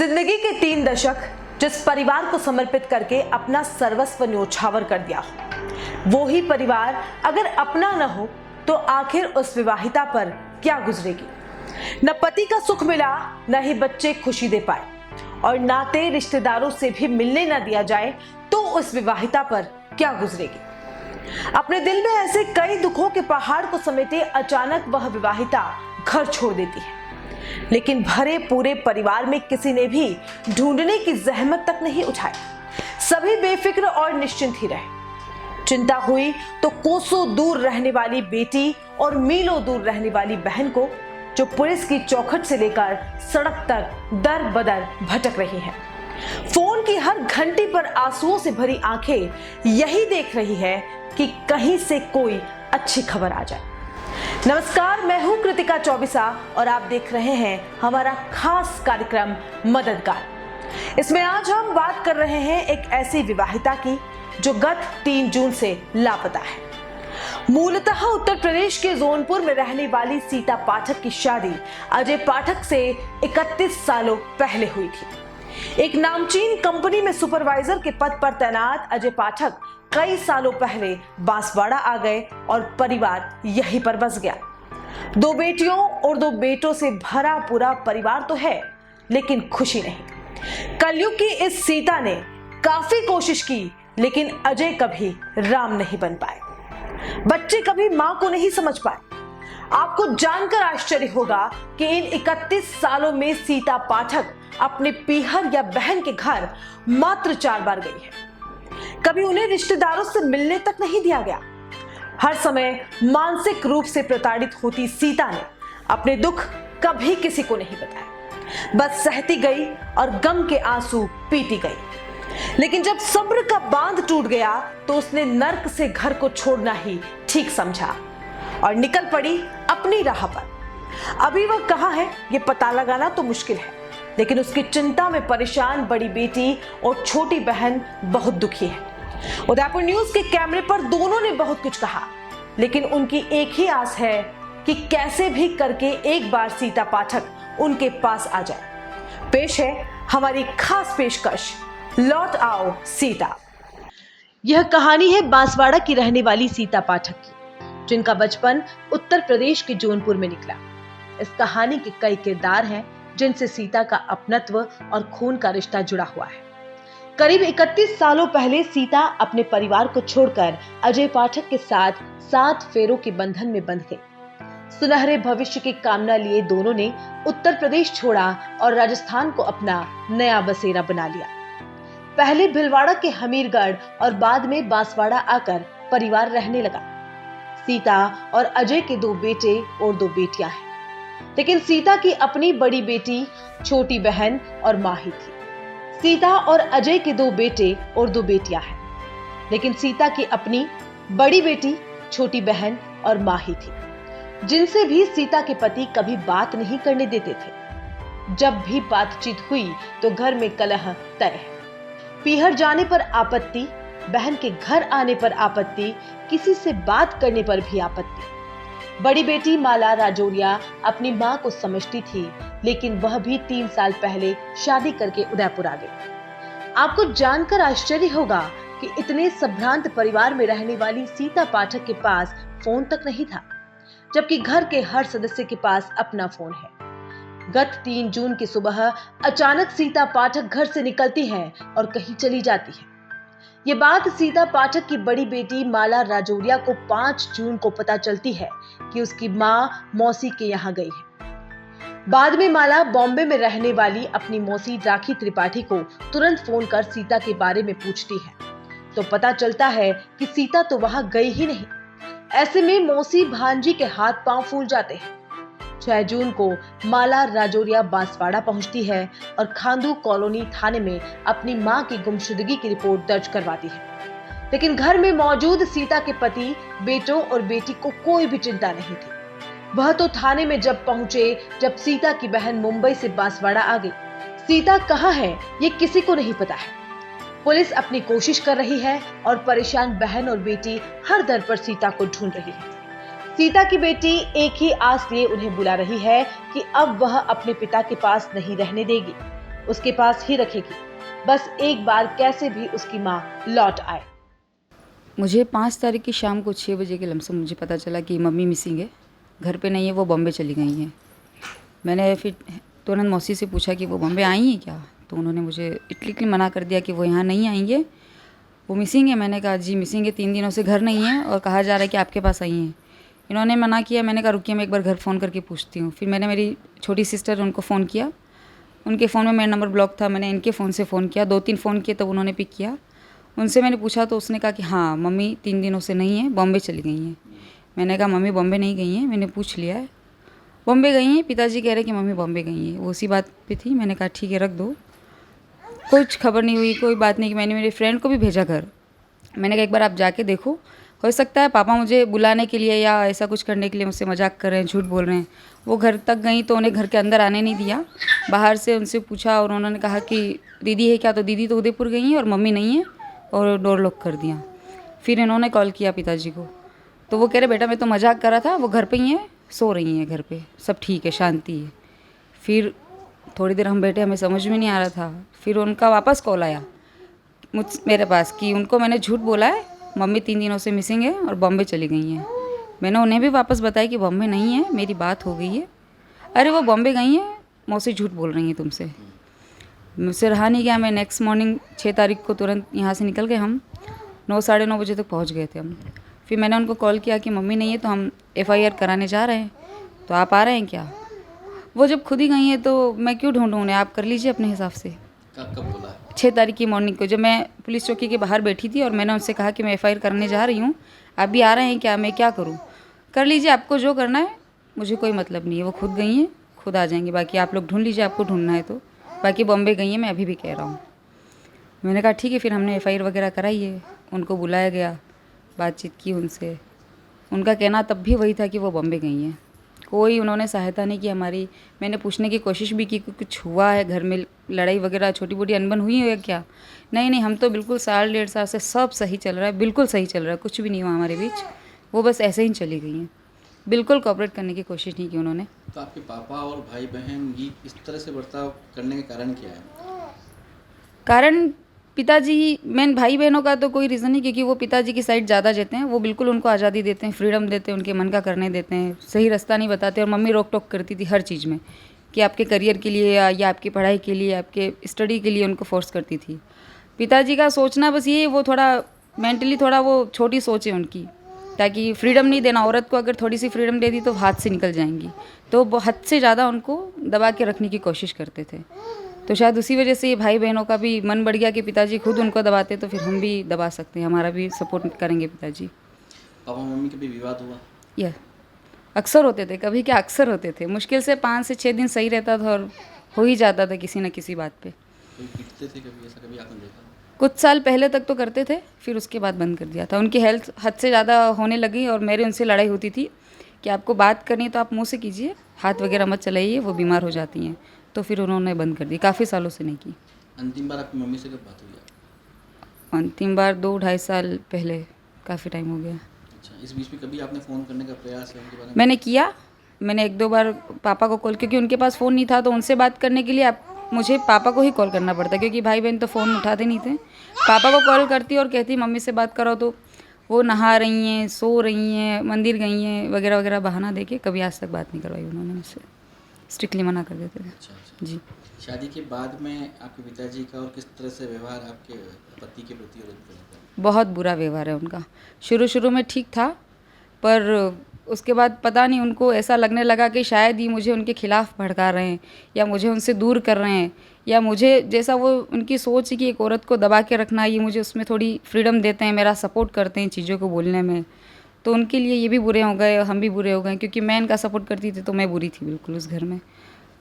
जिंदगी के 3 दशक जिस परिवार को समर्पित करके अपना सर्वस्व न्योछावर कर दिया हो, वो ही परिवार अगर अपना न हो तो आखिर उस विवाहिता पर क्या गुजरेगी। न पति का सुख मिला, न ही बच्चे खुशी दे पाए और नाते रिश्तेदारों से भी मिलने न दिया जाए तो उस विवाहिता पर क्या गुजरेगी। अपने दिल में ऐसे कई दुखों के पहाड़ को समेटे अचानक वह विवाहिता घर छोड़ देती है, लेकिन भरे पूरे परिवार में किसी ने भी ढूंढने की जहमत तक नहीं उठाई। सभी बेफिक्र और निश्चिंत ही रहे। चिंता हुई तो कोसों दूर रहने वाली बेटी और मीलों दूर रहने वाली बहन को, जो पुलिस की चौखट से लेकर सड़क तक दर बदर भटक रही है। फोन की हर घंटी पर आंसुओं से भरी आंखें यही देख रही है कि कहीं से कोई अच्छी खबर आ जाए। नमस्कार, मैं हूं कृतिका चौबिसा और आप देख रहे हैं हमारा खास कार्यक्रम मददगार। इसमें आज हम बात कर रहे हैं एक ऐसी विवाहिता की जो गत 3 जून से लापता है। मूलतः उत्तर प्रदेश के जौनपुर में रहने वाली सीता पाठक की शादी अजय पाठक से 31 सालों पहले हुई थी। एक नामचीन कंपनी में सुपरवाइजर के पद पर तैनात अजय पाठक कई सालों पहले बांसवाड़ा आ गए और परिवार यहीं पर बस गया। 2 बेटियों और 2 बेटों से भरा पूरा परिवार तो है, लेकिन खुशी नहीं। कलयुग की इस सीता ने काफी कोशिश की, लेकिन अजय कभी राम नहीं बन पाए। बच्चे कभी मां को नहीं समझ पाए। आपको जानकर आश्चर्य होगा कि इन 31 सालों में सीता पाठक अपने पीहर या बहन के घर मात्र 4 बार गई है। कभी उन्हें रिश्तेदारों से मिलने तक नहीं दिया गया। हर समय मानसिक रूप से प्रताड़ित होती सीता ने अपने दुख कभी किसी को नहीं बताया, बस सहती गई और गम के आंसू पीती गई। लेकिन जब सब्र का बांध टूट गया तो उसने नर्क से घर को छोड़ना ही ठीक समझा और निकल पड़ी अपनी राह पर। अभी वह कहां है ये पता लगाना तो मुश्किल है, लेकिन उसकी चिंता में परेशान बड़ी बेटी और छोटी बहन बहुत दुखी है। उदयपुर न्यूज के कैमरे पर दोनों ने बहुत कुछ कहा, लेकिन उनकी एक ही आस है कि कैसे भी करके एक बार सीता पाठक उनके पास आ जाए। पेश है हमारी खास पेशकश, लौट आओ सीता। यह कहानी है बांसवाड़ा की रहने वाली सीता पाठक की, जिनका बचपन उत्तर प्रदेश के जौनपुर में निकला। इस कहानी के कई किरदार हैं जिनसे सीता का अपनत्व और खून का रिश्ता जुड़ा हुआ है। करीब 31 सालों पहले सीता अपने परिवार को छोड़कर अजय पाठक के साथ 7 फेरों के बंधन में बंध गई। सुनहरे भविष्य की कामना लिए दोनों ने उत्तर प्रदेश छोड़ा और राजस्थान को अपना नया बसेरा बना लिया। पहले भिलवाड़ा के हमीरगढ़ और बाद में बांसवाड़ा आकर परिवार रहने लगा। सीता और अजय के 2 बेटे और 2 बेटियां हैं, लेकिन सीता की अपनी बड़ी बेटी, छोटी बहन और मां ही थी। सीता और अजय के 2 बेटे और 2 बेटियां हैं, लेकिन सीता की अपनी बड़ी बेटी, छोटी बहन और मां ही थी, जिनसे भी सीता के पति कभी बात नहीं करने देते थे। जब भी बातचीत हुई तो घर में कलह तय है। पीहर जाने पर आपत्ति, बहन के घर आने पर आपत्ति, किसी से बात करने पर भी आपत्ति। बड़ी बेटी माला राजौरिया अपनी मां को समझती थी, लेकिन वह भी 3 साल पहले शादी करके उदयपुर आ गई। आपको जानकर आश्चर्य होगा कि इतने संभ्रांत परिवार में रहने वाली सीता पाठक के पास फोन तक नहीं था, जबकि घर के हर सदस्य के पास अपना फोन है। गत 3 जून की सुबह अचानक सीता पाठक घर से निकलती है और कहीं चली जाती है। ये बात सीता पाठक की बड़ी बेटी माला राजौरिया को 5 जून को पता चलती है कि उसकी मां मौसी के यहाँ गई है। बाद में माला बॉम्बे में रहने वाली अपनी मौसी राखी त्रिपाठी को तुरंत फोन कर सीता के बारे में पूछती है, तो पता चलता है कि सीता तो वहां गई ही नहीं। ऐसे में मौसी भांजी के हाथ पांव फूल जाते हैं। 6 जून को माला राजौरिया बांसवाड़ा पहुंचती है और खांदू कॉलोनी थाने में अपनी मां की गुमशुदगी की रिपोर्ट दर्ज करवाती है। लेकिन घर में मौजूद सीता के पति, बेटों और बेटी को कोई भी चिंता नहीं थी। वह तो थाने में जब पहुंचे जब सीता की बहन मुंबई से बांसवाड़ा आ गई। सीता कहाँ है ये किसी को नहीं पता है। पुलिस अपनी कोशिश कर रही है और परेशान बहन और बेटी हर दर पर सीता को ढूंढ रही है। सीता की बेटी एक ही आस लिए उन्हें बुला रही है कि अब वह अपने पिता के पास नहीं रहने देगी। उसके पास ही रखेगी, बस एक बार कैसे भी उसकी माँ लौट आए। मुझे 5 तारीख की शाम को 6 बजे के लमसम मुझे पता चला कि मम्मी मिसिंग है, घर पे नहीं है, वो बॉम्बे चली गई हैं। मैंने फिर तुरंत मौसी से पूछा कि वो बॉम्बे आई हैं क्या, तो उन्होंने मुझे इटली मना कर दिया कि वो यहाँ नहीं आएंगे, वो मिसिंग है। मैंने कहा जी मिसिंग है, 3 दिनों से घर नहीं है और कहा जा रहा है कि आपके पास आई हैं। इन्होंने मना किया। मैंने कहा रुकिए मैं एक बार घर फ़ोन करके पूछती हूँ। फिर मैंने मेरी छोटी सिस्टर उनको फ़ोन किया, उनके फ़ोन में मेरा नंबर ब्लॉक था। मैंने इनके फ़ोन से फ़ोन किया, 2-3 फ़ोन किए तब उन्होंने पिक किया। उनसे मैंने पूछा तो उसने कहा कि हाँ मम्मी 3 दिनों से नहीं है, बॉम्बे चली गई हैं। मैंने कहा मम्मी बॉम्बे नहीं गई हैं, मैंने पूछ लिया है, बॉम्बे गई हैं। पिताजी कह रहे कि मम्मी बॉम्बे गई हैं, वो उसी बात पे थी। मैंने कहा ठीक है रख दो, कुछ खबर नहीं हुई, कोई बात नहीं। कि मैंने मेरे फ्रेंड को भी भेजा घर। मैंने कहा एक बार आप जाके देखो, हो सकता है पापा मुझे बुलाने के लिए या ऐसा कुछ करने के लिए मुझसे मजाक कर रहे हैं, झूठ बोल रहे हैं। वो घर तक गई तो उन्हें घर के अंदर आने नहीं दिया, बाहर से उनसे पूछा और उन्होंने कहा कि दीदी है क्या, तो दीदी तो उदयपुर गई हैं और मम्मी नहीं है, और डोर लॉक कर दिया। फिर इन्होंने कॉल किया पिताजी को, तो वो कह रहे बेटा मैं तो मजाक कर रहा था, वो घर पे ही हैं, सो रही हैं घर पे, सब ठीक है, शांति है। फिर थोड़ी देर हम बैठे, हमें समझ में नहीं आ रहा था। फिर उनका वापस कॉल आया मेरे पास कि उनको मैंने झूठ बोला है, मम्मी 3 दिनों से मिसिंग है और बॉम्बे चली गई हैं। मैंने उन्हें भी वापस बताया कि बॉम्बे नहीं है, मेरी बात हो गई है। अरे वो बॉम्बे गई हैं, मौसी झूठ बोल रही हैं तुमसे। मुझसे रहा नहीं गया, मैं नेक्स्ट मॉर्निंग 6 तारीख को तुरंत यहाँ से निकल गए। हम 9 साढ़े 9 बजे तक पहुँच गए थे हम। फिर मैंने उनको कॉल किया कि मम्मी नहीं है तो हम FIR कराने जा रहे हैं, तो आप आ रहे हैं क्या। वो जब खुद ही गई हैं तो मैं क्यों ढूंढूं उन्हें, आप कर लीजिए अपने हिसाब से। कब बोला? 6 तारीख की मॉर्निंग को, जब मैं पुलिस चौकी के बाहर बैठी थी और मैंने उनसे कहा कि मैं FIR करने जा रही हूँ, आप भी आ रहे हैं क्या, मैं क्या करूँ। कर लीजिए, आपको जो करना है, मुझे कोई मतलब नहीं है। वो खुद गई हैं, खुद आ जाएंगी, बाकी आप लोग ढूंढ लीजिए, आपको ढूंढना है तो। बाकी बॉम्बे गई हैं, मैं अभी भी कह रहा हूँ। मैंने कहा ठीक है। फिर हमने FIR वगैरह कराई है, उनको बुलाया गया, बातचीत की उनसे। उनका कहना तब भी वही था कि वो बॉम्बे गई हैं, कोई उन्होंने सहायता नहीं की हमारी। मैंने पूछने की कोशिश भी की कि कुछ हुआ है घर में, लड़ाई वगैरह छोटी मोटी अनबन हुई है क्या। नहीं नहीं, हम तो बिल्कुल 1.5 साल से सब सही चल रहा है, बिल्कुल सही चल रहा है, कुछ भी नहीं हुआ हमारे बीच। वो बस ऐसे ही चली गई हैं, बिल्कुल कोऑपरेट करने की कोशिश नहीं की उन्होंने। तो आपके पापा और भाई बहन ये इस तरह से बर्ताव करने का कारण क्या है? कारण पिताजी, मेन भाई बहनों का तो कोई रीज़न नहीं, क्योंकि वो पिताजी की साइड ज़्यादा देते हैं। वो बिल्कुल उनको आज़ादी देते हैं, फ्रीडम देते हैं, उनके मन का करने देते हैं, सही रास्ता नहीं बताते। और मम्मी रोक टोक करती थी हर चीज़ में कि आपके करियर के लिए या आपकी पढ़ाई के लिए, आपके स्टडी के लिए उनको फोर्स करती थी। पिताजी का सोचना बस ये, वो थोड़ा मेंटली थोड़ा वो छोटी सोच है उनकी, ताकि फ्रीडम नहीं देना। औरत को अगर थोड़ी सी फ्रीडम दे दी तो हाथ से निकल जाएंगी, तो वो हद से ज़्यादा उनको दबा के रखने की कोशिश करते थे। तो शायद उसी वजह से ये भाई बहनों का भी मन बढ़ गया कि पिताजी खुद उनको दबाते, तो फिर हम भी दबा सकते हैं, हमारा भी सपोर्ट करेंगे पिताजी। पापा मम्मी के भी विवाद हुआ? यह अक्सर होते थे, कभी क्या अक्सर होते थे। मुश्किल से 5 से 6 दिन सही रहता था और हो ही जाता था किसी न किसी बात पे। कोई पीटते थे कभी, ऐसा कभी आपने देखा? कुछ साल पहले तक तो करते थे, फिर उसके बाद बंद कर दिया था। उनकी हेल्थ हद से ज़्यादा होने लगी और मेरे उनसे लड़ाई होती थी कि आपको बात करनी है तो आप मुँह से कीजिए, हाथ वगैरह मत चलाइए, वो बीमार हो जाती हैं। तो फिर उन्होंने बंद कर दी, काफ़ी सालों से नहीं की। अंतिम बार आपकी मम्मी से कब बात हुई? अंतिम बार 2-2.5 साल पहले, काफ़ी टाइम हो गया। अच्छा, इस बीच में कभी आपने फ़ोन करने का प्रयास है उनके बारे में? मैंने किया, मैंने 1-2 बार पापा को कॉल, क्योंकि उनके पास फ़ोन नहीं था, तो उनसे बात करने के लिए मुझे पापा को ही कॉल करना पड़ता, क्योंकि भाई बहन तो फ़ोन उठाते नहीं थे। पापा को कॉल करती और कहती मम्मी से बात करो, तो वो नहा रही हैं, सो रही हैं, मंदिर गई हैं वगैरह वगैरह बहाना देके कभी आज तक बात नहीं करवाई उन्होंने मुझसे, स्ट्रिक्टली मना कर देते थे। अच्छा। जी। शादी के बाद में आपके पिताजी का और किस तरह से व्यवहार आपके पति के प्रति और उनके प्रति? बहुत बुरा व्यवहार है उनका। शुरू शुरू में ठीक था, पर उसके बाद पता नहीं उनको ऐसा लगने लगा कि शायद ही मुझे उनके खिलाफ़ भड़का रहे हैं, या मुझे उनसे दूर कर रहे हैं, या मुझे जैसा वो उनकी सोच है कि एक औरत को दबा के रखना, ये मुझे उसमें थोड़ी फ्रीडम देते हैं, मेरा सपोर्ट करते हैं चीज़ों को बोलने में। तो उनके लिए ये भी बुरे हो गए, हम भी बुरे हो गए, क्योंकि मैं इनका सपोर्ट करती थी तो मैं बुरी थी बिल्कुल उस घर में।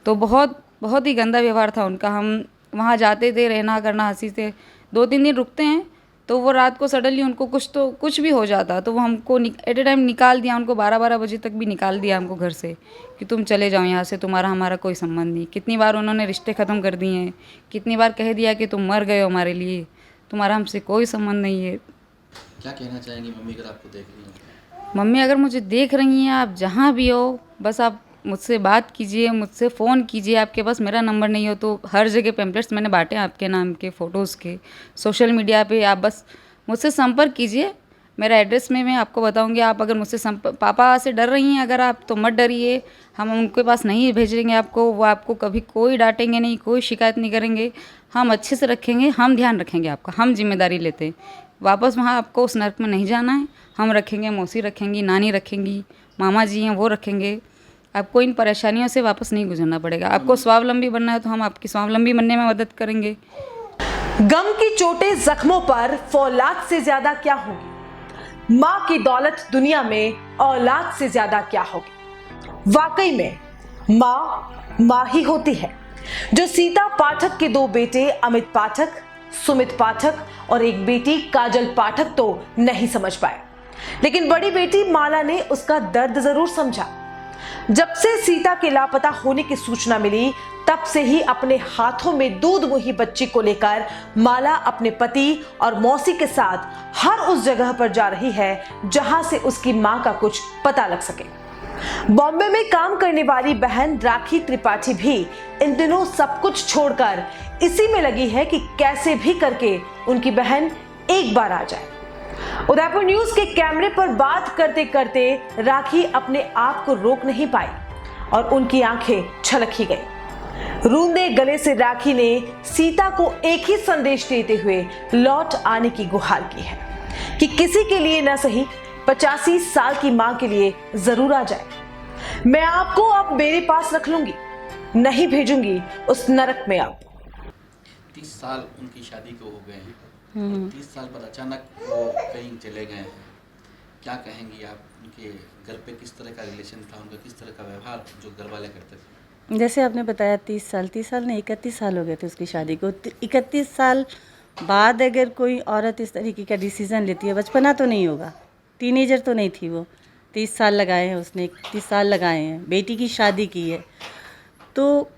तो बहुत बहुत ही गंदा व्यवहार था उनका। हम वहाँ जाते थे, रहना करना, हंसी से 2-3 दिन रुकते हैं, तो वो रात को सडनली उनको कुछ भी हो जाता, तो वो हमको एट ए टाइम निकाल दिया, उनको 12-12 बजे तक भी निकाल दिया हमको घर से कि तुम चले जाओ यहाँ से, तुम्हारा हमारा कोई संबंध नहीं। कितनी बार उन्होंने रिश्ते ख़त्म कर दिए हैं, कितनी बार कह दिया कि तुम मर गए हो हमारे लिए, तुम्हारा हमसे कोई संबंध नहीं है। क्या कहना चाहेंगी मम्मी अगर आपको देख रही हैं? मम्मी अगर मुझे देख रही हैं, आप जहाँ भी हो, बस आप मुझसे बात कीजिए, मुझसे फ़ोन कीजिए। आपके पास मेरा नंबर नहीं हो तो हर जगह पैम्पलेट्स मैंने बाँटे हैं आपके नाम के, फ़ोटोज़ के, सोशल मीडिया पे। आप बस मुझसे संपर्क कीजिए। मेरा एड्रेस में मैं आपको बताऊंगी। आप अगर मुझसे पापा से डर रही हैं अगर आप, तो मत डरिए। हम उनके पास नहीं भेजेंगे आपको, वो आपको कभी कोई डांटेंगे नहीं, कोई शिकायत नहीं करेंगे। हम अच्छे से रखेंगे, हम ध्यान रखेंगे आपका, हम जिम्मेदारी लेते हैं। वापस वहाँ आपको उस नर्क में नहीं जाना है। हम रखेंगे, मौसी रखेंगी, नानी रखेंगी, मामा जी हैं वो रखेंगे। आपको इन परेशानियों से वापस नहीं गुजरना पड़ेगा। आपको स्वावलंबी बनना है तो हम आपकी स्वावलंबी बनने में मदद करेंगे। गम की चोटें जख्मों पर फौलाद से ज्यादा क्या होगी? माँ की दौलत दुनिया में औलाद से ज्यादा क्या होगी? वाकई में माँ ही होती है। जो सीता पाठक के 2 बेटे अमित पाठक, सुमित पाठक और एक बेटी काजल पाठक तो नहीं समझ पाए, लेकिन बड़ी बेटी माला ने उसका दर्द जरूर समझा। जब से सीता के लापता होने की सूचना मिली, तब से ही अपने हाथों में दूध मुही बच्ची को लेकर माला अपने पति और मौसी के साथ हर उस जगह पर जा रही है जहां से उसकी मां का कुछ पता लग सके। बॉम्बे में काम करने वाली बहन राखी त्रिपाठी भी इन दिनों सब कुछ छोड़कर इसी में लगी है कि कैसे भी करके उनकी बहन एक बार आ जाए। उदयपुर न्यूज के कैमरे पर बात करते करते राखी अपने आप को रोक नहीं पाई और उनकी आंखें छलक ही गई। रूंधे गले से राखी ने सीता को एक ही संदेश देते हुए लौट आने की गुहार की है कि किसी के लिए न सही 85 साल की मां के लिए जरूर आ जाए। मैं आपको अब मेरे पास रख लूंगी, नहीं भेजूंगी उस नरक में। अब 30 साल उनकी शादी को हो गए हैं, 30 साल बाद अचानक वो कहीं चले गए हैं। क्या कहेंगी आप? उनके घर पे किस तरह का रिलेशन था, उनका किस तरह का व्यवहार जो घर वाले करते थे? जैसे आपने बताया 30 साल नहीं 31 साल हो गए थे उसकी शादी को। 31 साल बाद अगर कोई औरत इस तरीके का डिसीज़न लेती है, बचपना तो नहीं होगा, टीनेजर तो नहीं थी वो, 30 साल लगाए हैं उसने, 31 साल लगाए हैं, बेटी की शादी की है, तो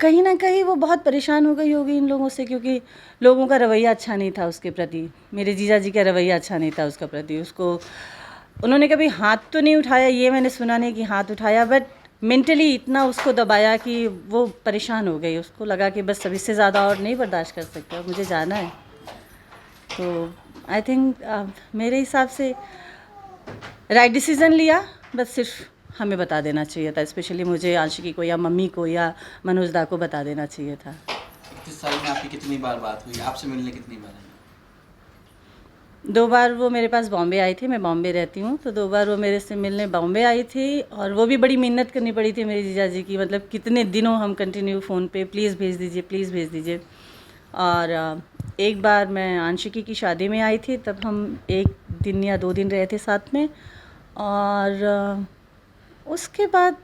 कहीं ना कहीं वो बहुत परेशान हो गई होगी इन लोगों से, क्योंकि लोगों का रवैया अच्छा नहीं था उसके प्रति। मेरे जीजा जी का रवैया अच्छा नहीं था उसका प्रति। उसको उन्होंने कभी हाथ तो नहीं उठाया, ये मैंने सुना नहीं कि हाथ उठाया, बट मेंटली इतना उसको दबाया कि वो परेशान हो गई। उसको लगा कि बस अब इससे ज़्यादा और नहीं बर्दाश्त कर सकता, मुझे जाना है। तो आई थिंक मेरे हिसाब से राइट डिसीज़न लिया, बस सिर्फ हमें बता देना चाहिए था, स्पेशली मुझे, आशिकी को या मम्मी को या मनोज दा को बता देना चाहिए था। 31 साल में आपकी कितनी बार बात हुई? आपसे मिलने कितनी बार आई? 2 बार वो मेरे पास बॉम्बे आई थी, मैं बॉम्बे रहती हूँ, तो 2 बार वो मेरे से मिलने बॉम्बे आई थी, और वो भी बड़ी मिन्नत करनी पड़ी थी मेरे जीजा जी की। मतलब कितने दिनों हम कंटिन्यू फ़ोन पे प्लीज़ भेज दीजिए, प्लीज़ भेज दीजिए। और एक बार मैं आशिकी की शादी में आई थी, तब हम 1 दिन या 2 दिन रहे थे साथ में, और उसके बाद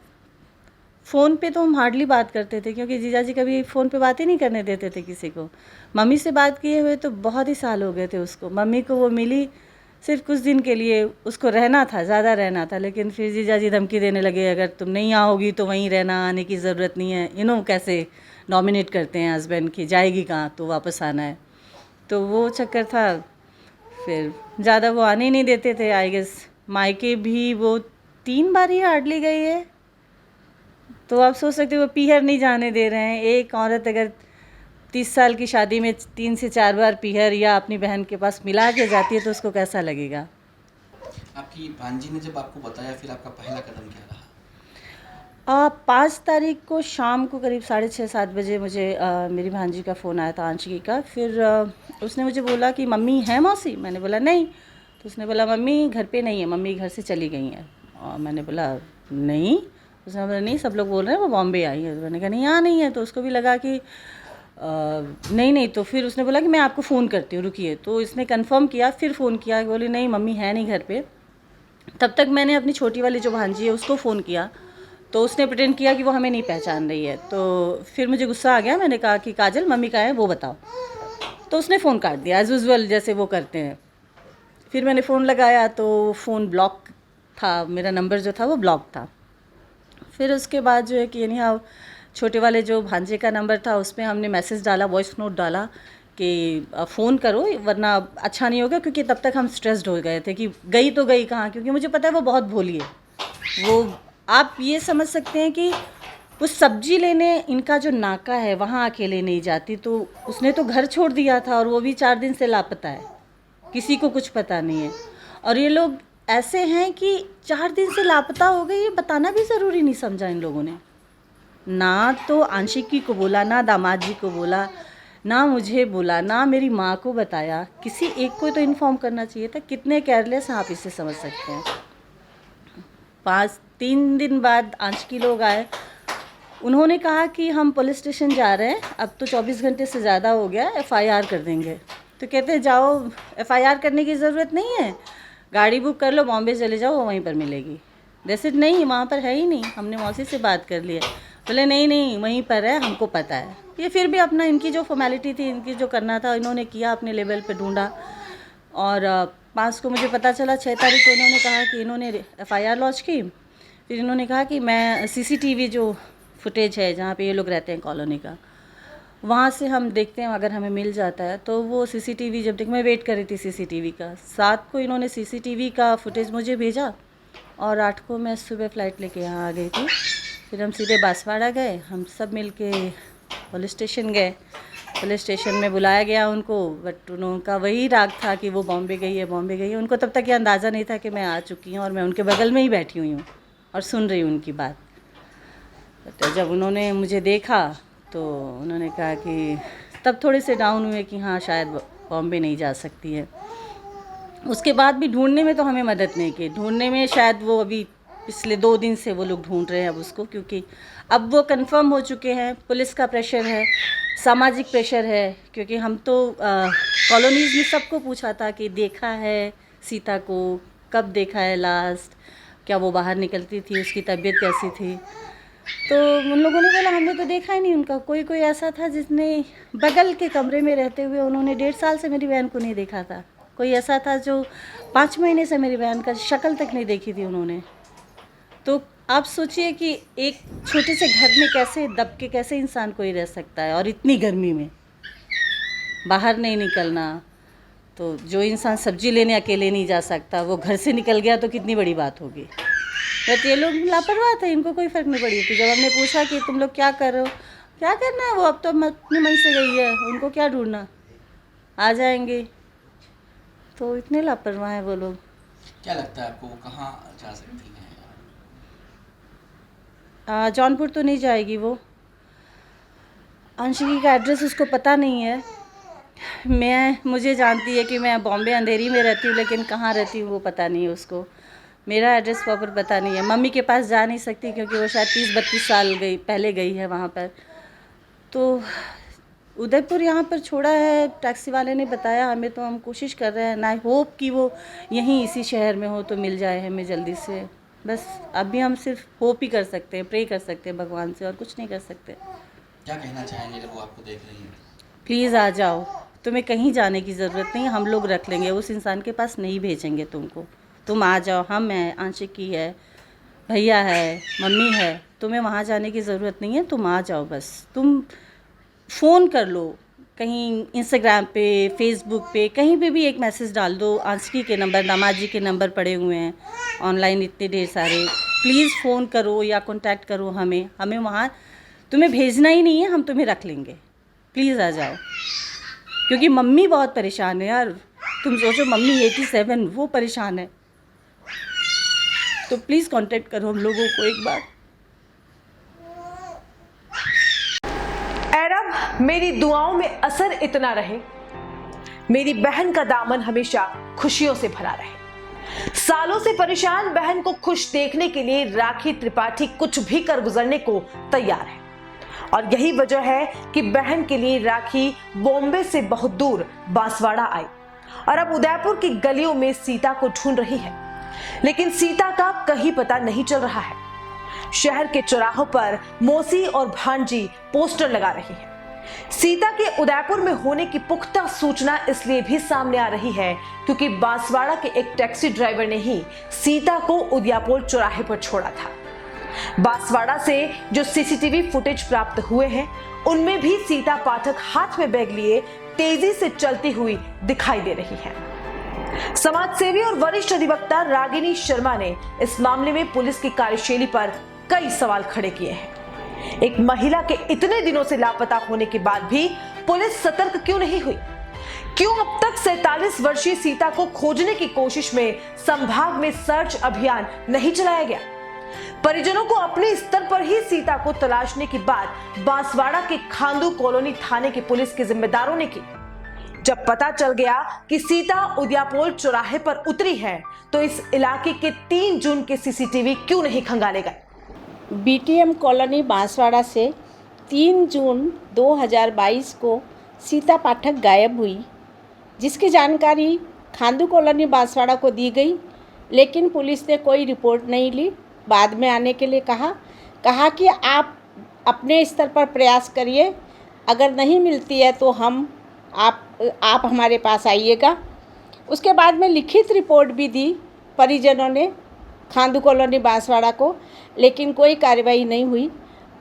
फ़ोन पे तो हम हार्डली बात करते थे, क्योंकि जीजा जी कभी फ़ोन पे बात ही नहीं करने देते थे किसी को। मम्मी से बात किए हुए तो बहुत ही साल हो गए थे उसको। मम्मी को वो मिली सिर्फ कुछ दिन के लिए, उसको रहना था, ज़्यादा रहना था, लेकिन फिर जीजा जी धमकी देने लगे, अगर तुम नहीं आओगी तो वहीं रहना, आने की ज़रूरत नहीं है। कैसे डोमिनेट करते हैं हस्बैंड की, जाएगी कहाँ तो वापस आना है, तो वो चक्कर था। फिर ज़्यादा वो आने ही नहीं देते थे। आई गेस मायके भी वो 3 बार ही हार्डली गई है, तो आप सोच सकते हो वो पीहर नहीं जाने दे रहे हैं। एक औरत अगर 30 साल की शादी में 3 से 4 बार पीहर या अपनी बहन के पास मिला के जाती है, तो उसको कैसा लगेगा? आपकी भांजी ने जब आपको बताया, फिर आपका पहला कदम क्या रहा? 5 तारीख को शाम को करीब 6:30-7 बजे मुझे मेरी भांजी का फ़ोन आया था, आंशिकी का। फिर उसने मुझे बोला कि मम्मी है मौसी? मैंने बोला नहीं। तो उसने बोला मम्मी घर पे नहीं है, मम्मी घर से चली गई हैं। और मैंने बोला नहीं। उसने बोला नहीं, सब लोग बोल रहे हैं वो बॉम्बे आई है। मैंने कहा नहीं, यहाँ नहीं है। तो उसको भी लगा कि नहीं। तो फिर उसने बोला कि मैं आपको फ़ोन करती हूँ, रुकिए। तो इसने कंफर्म किया, फिर फ़ोन किया, बोली नहीं मम्मी है नहीं घर पे। तब तक मैंने अपनी छोटी वाली जो भांजी है उसको फ़ोन किया, तो उसने प्रिटेंड किया कि वो हमें नहीं पहचान रही है। तो फिर मुझे गुस्सा आ गया, मैंने कहा कि काजल मम्मी कहाँ है वो बताओ। तो उसने फ़ोन काट दिया एज़ यूजुअल जैसे वो करते हैं। फिर मैंने फ़ोन लगाया तो फ़ोन ब्लॉक था, मेरा नंबर जो था वो ब्लॉक था। फिर उसके बाद जो है कि यानी छोटे वाले जो भांजे का नंबर था उस पर हमने मैसेज डाला, वॉइस नोट डाला कि फ़ोन करो वरना अच्छा नहीं होगा, क्योंकि तब तक हम स्ट्रेस्ड हो गए थे कि गई तो गई कहाँ, क्योंकि मुझे पता है वो बहुत भोली है, वो आप ये समझ सकते हैं कि उस सब्जी लेने इनका जो नाका है वहाँ अकेले नहीं जाती, तो उसने तो घर छोड़ दिया था और वो भी 4 दिन से लापता है, किसी को कुछ पता नहीं है। और ये लोग ऐसे हैं कि 4 दिन से लापता हो गए, ये बताना भी ज़रूरी नहीं समझा इन लोगों ने। ना तो आंशिकी को बोला, ना दामाद जी को बोला, ना मुझे बोला, ना मेरी माँ को बताया, किसी एक को तो इन्फॉर्म करना चाहिए था। कितने केयरलेस हैं आप इससे समझ सकते हैं। 3 दिन बाद आंशिकी लोग आए, उन्होंने कहा कि हम पुलिस स्टेशन जा रहे हैं, अब तो 24 घंटे से ज़्यादा हो गया, FIR कर देंगे। तो कहते जाओ, FIR करने की ज़रूरत नहीं है, गाड़ी बुक कर लो, बॉम्बे चले जाओ, वहीं पर मिलेगी। जैसे नहीं, वहाँ पर है ही नहीं, हमने मौसी से बात कर ली है। बोले नहीं वहीं पर है, हमको पता है। ये फिर भी अपना, इनकी जो फॉर्मेलिटी थी, इनकी जो करना था, इन्होंने किया, अपने लेवल पे ढूंढा। और 5 को मुझे पता चला, 6 तारीख को इन्होंने कहा कि इन्होंने FIR लॉन्च की। फिर इन्होंने कहा कि मैं CCTV जो फुटेज है जहाँ पे ये लोग रहते हैं कॉलोनी का, वहाँ से हम देखते हैं, अगर हमें मिल जाता है तो वो CCTV जब तक मैं वेट कर रही थी CCTV का, 7 को इन्होंने CCTV का फुटेज मुझे भेजा और 8 को मैं सुबह फ़्लाइट लेके यहाँ आ गई थी। फिर हम सीधे बांसवाड़ा गए, हम सब मिल के पुलिस स्टेशन गए। पुलिस स्टेशन में बुलाया गया उनको, बट उनका वही राग था कि वो बॉम्बे गई है, बॉम्बे गई है। उनको तब तक ये अंदाज़ा नहीं था कि मैं आ चुकी हूँ और मैं उनके बगल में ही बैठी हुई हूँ और सुन रही हूँ उनकी बात। तो जब उन्होंने मुझे देखा तो उन्होंने कहा कि तब थोड़े से डाउन हुए कि हाँ शायद बॉम्बे नहीं जा सकती है। उसके बाद भी ढूंढने में तो हमें मदद नहीं की। ढूंढने में शायद वो अभी पिछले 2 दिन से वो लोग ढूंढ रहे हैं अब उसको, क्योंकि अब वो कंफर्म हो चुके हैं। पुलिस का प्रेशर है, सामाजिक प्रेशर है, क्योंकि हम तो कॉलोनीज़ में सबको पूछा था कि देखा है सीता को, कब देखा है लास्ट, क्या वो बाहर निकलती थी, उसकी तबीयत कैसी थी। तो उन लोगों ने बोला हमने तो देखा ही नहीं उनका। कोई ऐसा था जिसने बगल के कमरे में रहते हुए उन्होंने 1.5 साल से मेरी बहन को नहीं देखा था। कोई ऐसा था जो 5 महीने से मेरी बहन का शक्ल तक नहीं देखी थी उन्होंने। तो आप सोचिए कि एक छोटे से घर में कैसे दब के कैसे इंसान कोई रह सकता है, और इतनी गर्मी में बाहर नहीं निकलना। तो जो इंसान सब्जी लेने अकेले नहीं जा सकता, वो घर से निकल गया तो कितनी बड़ी बात होगी। बट ये लोग लापरवाह थे, इनको कोई फ़र्क नहीं पड़ी थी। जब हमने पूछा कि तुम लोग क्या कर रहे हो, क्या करना है, वो अब तो अपने मन से गई है, उनको क्या ढूंढना, आ जाएंगे। तो इतने लापरवाह हैं वो लोग। क्या लगता है आपको, वो कहाँ जा सकती हैं? जौनपुर तो नहीं जाएगी वो। आंशिकी का एड्रेस उसको पता नहीं है। मुझे जानती है कि मैं बॉम्बे अंधेरी में रहती हूँ, लेकिन कहाँ रहती हूँ वो पता नहीं है उसको। मेरा एड्रेस प्रॉपर पता नहीं है। मम्मी के पास जा नहीं सकती क्योंकि वो शायद 30-32 साल पहले गई है वहाँ पर। तो उदयपुर यहाँ पर छोड़ा है, टैक्सी वाले ने बताया हमें। तो हम कोशिश कर रहे हैं, आई होप कि वो यहीं इसी शहर में हो तो मिल जाए हमें जल्दी से। बस अभी हम सिर्फ होप ही कर सकते हैं, प्रे कर सकते हैं भगवान से, और कुछ नहीं कर सकते। क्या कहना चाहेंगे अगर वो आपको देख रही हैं? प्लीज़ आ जाओ, तुम्हें कहीं जाने की ज़रूरत नहीं, हम लोग रख लेंगे। उस इंसान के पास नहीं भेजेंगे तुमको, तुम आ जाओ। हम हैं, आंशिकी है, भैया है, मम्मी है, तुम्हें वहाँ जाने की ज़रूरत नहीं है, तुम आ जाओ। बस तुम फ़ोन कर लो, कहीं इंस्टाग्राम पे, फेसबुक पे, कहीं पे भी एक मैसेज डाल दो। आंशिकी के नंबर, दामाद जी के नंबर पड़े हुए हैं ऑनलाइन इतने ढेर सारे। प्लीज़ फ़ोन करो या कॉन्टैक्ट करो हमें वहाँ तुम्हें भेजना ही नहीं है, हम तुम्हें रख लेंगे। प्लीज़ आ जाओ, क्योंकि मम्मी बहुत परेशान है यार। तुम सोचो, मम्मी 87, वो परेशान है। तो प्लीज़ कांटेक्ट करो हम लोगों को एक बार। ऐ रब, मेरी दुआओं में असर इतना रहे, मेरी बहन का दामन हमेशा खुशियों से भरा रहे। सालों से परेशान बहन को खुश देखने के लिए राखी त्रिपाठी कुछ भी कर गुजरने को तैयार है। और यही वजह है कि बहन के लिए राखी बॉम्बे से बहुत दूर बांसवाड़ा आई और अब उदयपुर की गलियों में सीता को ढूंढ रही है। लेकिन सीता का कहीं पता नहीं चल रहा है। शहर के चौराहों पर मौसी और भांजी पोस्टर लगा रही है। सीता के उदयपुर में होने की पुख्ता सूचना इसलिए भी सामने आ रही है क्योंकि बांसवाड़ा के एक टैक्सी ड्राइवर ने ही सीता को उदयपुर चौराहे पर छोड़ा था। बांसवाड़ा से जो सीसीटीवी फुटेज प्राप्त हुए हैं, उनमें भी सीता पाठक हाथ में बैग लिए तेजी से चलती हुई दिखाई दे रही है। समाजसेवी और वरिष्ठ अधिवक्ता रागिनी शर्मा ने इस मामले में पुलिस की कार्यशैली पर कई सवाल खड़े किए हैं। एक महिला के इतने दिनों से लापता होने के बाद भी पुलिस सतर्क क्यों नहीं हुई? क्यों अब तक 47 वर्षीय सीता को खोजने की कोशिश में संभाग में सर्च अभियान नहीं चलाया गया? परिजनों को अपने स्तर पर ही सीता को तलाशने की बात बांसवाड़ा के खांदू कॉलोनी थाने के पुलिस के जिम्मेदारों ने की। जब पता चल गया कि सीता उदियापोल चौराहे पर उतरी है, तो इस इलाके के 3 जून के सीसीटीवी क्यों नहीं खंगाले गए? बीटीएम कॉलोनी बांसवाड़ा से 3 जून 2022 को सीता पाठक गायब हुई, जिसकी जानकारी खांदू कॉलोनी बांसवाड़ा को दी गई, लेकिन पुलिस ने कोई रिपोर्ट नहीं ली। बाद में आने के लिए कहा कि आप अपने स्तर पर प्रयास करिए, अगर नहीं मिलती है तो आप हमारे पास आइएगा। उसके बाद में लिखित रिपोर्ट भी दी परिजनों ने खांदू कॉलोनी बांसवाड़ा को, लेकिन कोई कार्रवाई नहीं हुई।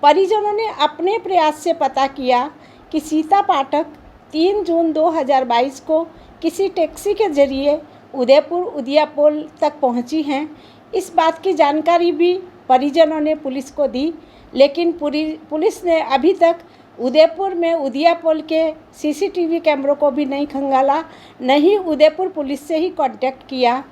परिजनों ने अपने प्रयास से पता किया कि सीता पाठक 3 जून 2022 को किसी टैक्सी के जरिए उदयपुर उदियापोल तक पहुंची हैं। इस बात की जानकारी भी परिजनों ने पुलिस को दी, लेकिन पुलिस ने अभी तक उदयपुर में उदियापोल के सीसीटीवी कैमरों को भी नहीं खंगाला, न ही उदयपुर पुलिस से ही कांटेक्ट किया।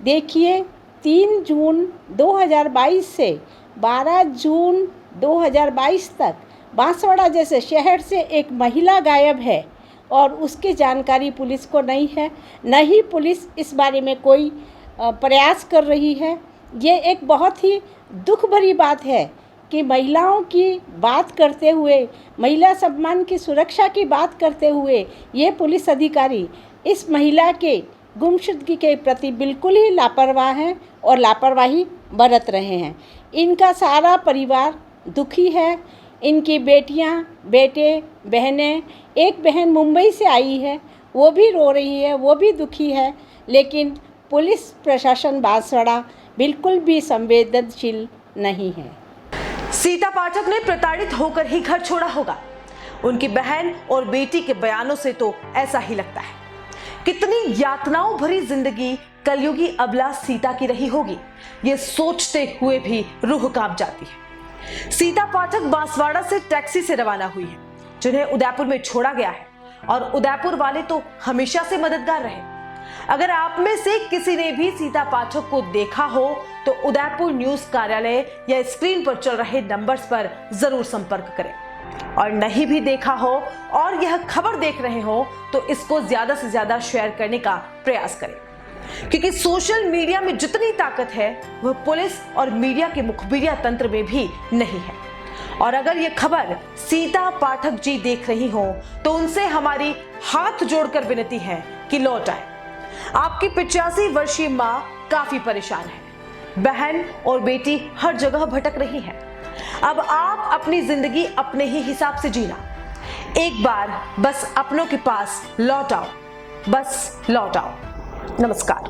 देखिए, 3 जून 2022 से 12 जून 2022 तक बांसवाड़ा जैसे शहर से एक महिला गायब है और उसकी जानकारी पुलिस को नहीं है, न ही पुलिस इस बारे में कोई प्रयास कर रही है। ये एक बहुत ही दुख भरी बात है कि महिलाओं की बात करते हुए, महिला सम्मान की सुरक्षा की बात करते हुए ये पुलिस अधिकारी इस महिला के गुमशुदगी के प्रति बिल्कुल ही लापरवाह हैं और लापरवाही बरत रहे हैं। इनका सारा परिवार दुखी है। इनकी बेटियां, बेटे, बहनें, एक बहन मुंबई से आई है, वो भी रो रही है, वो भी दुखी है, लेकिन पुलिस प्रशासन बांसवाड़ा बिल्कुल भी संवेदनशील नहीं है। सीता पाठक ने प्रताड़ित होकर ही घर छोड़ा होगा। उनकी बहन और बेटी के बयानों से तो ऐसा ही लगता है। कितनी यातनाओं भरी जिंदगी कलयुगी अबला सीता की रही होगी, ये सोचते हुए भी रूह कांप जाती है। सीता पाठक बांसवाड़ा से टैक्सी से रवाना हुई है, जिन्हें उदयपुर में छोड़ा गया है, और उदयपुर वाले तो हमेशा से मददगार रहे। अगर आप में से किसी ने भी सीता पाठक को देखा हो तो उदयपुर न्यूज कार्यालय या स्क्रीन पर चल रहे नंबर्स पर जरूर संपर्क करें, और नहीं भी देखा हो और यह खबर देख रहे हो तो इसको ज्यादा से ज्यादा शेयर करने का प्रयास करें, क्योंकि सोशल मीडिया में जितनी ताकत है वह पुलिस और मीडिया के मुखबिरिया तंत्र में भी नहीं है। और अगर यह खबर सीता पाठक जी देख रही हो तो उनसे हमारी हाथ जोड़कर विनती है कि लौट आए। आपकी 85 वर्षीय माँ काफी परेशान है, बहन और बेटी हर जगह भटक रही है। अब आप अपनी जिंदगी अपने ही हिसाब से जीना। एक बार बस अपनों के पास लौट आओ, बस लौट आओ। नमस्कार।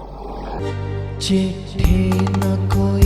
चिट्ठी न कोई